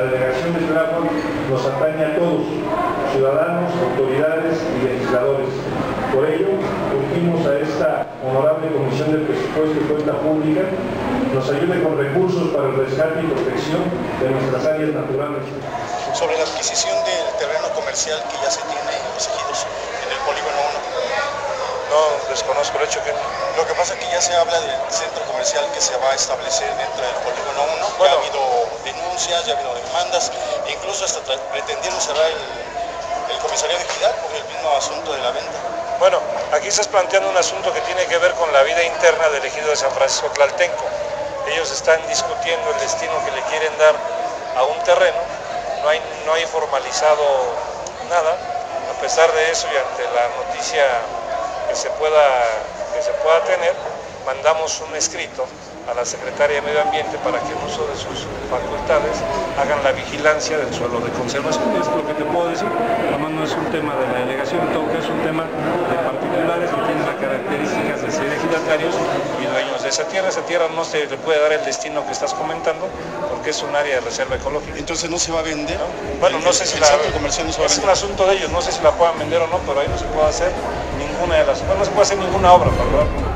delegación de Tlalpan nos atañe a todos, ciudadanos, autoridades y legisladores. Por ello, urgimos a esta honorable Comisión de Presupuesto y Cuenta Pública nos ayude con recursos para el rescate y protección de nuestras áreas naturales. Sobre la adquisición del terreno comercial que ya se tiene en los ejidos en el polígono 1. No, desconozco el hecho que no. Lo que pasa es que ya se habla del centro comercial que se va a establecer dentro del polígono 1. Bueno, ya ha habido denuncias, ya ha habido demandas, e incluso hasta pretendieron cerrar el comisariado de Equidad por el mismo asunto de la venta. Bueno, aquí estás planteando un asunto que tiene que ver con la vida interna del ejido de San Francisco Tlaltenco. Ellos están discutiendo el destino que le quieren dar a un terreno, no hay formalizado nada. A pesar de eso y ante la noticia que se pueda tener, mandamos un escrito a la Secretaría de Medio Ambiente para que en uso de sus facultades hagan la vigilancia del suelo de conservación. Es lo que te puedo decir. Además no es un tema de la delegación, en todo caso es un tema de particulares que tienen las características de ser ejidatarios y dueños de esa tierra. Esa tierra no se le puede dar el destino que estás comentando porque es un área de reserva ecológica. Entonces no se va a vender. ¿No? Bueno, no sé si el centro comercial no se va a es vender. un asunto de ellos, no sé si la puedan vender o no, pero ahí no se puede hacer ninguna de las, bueno, no se puede hacer ninguna obra, para hablar.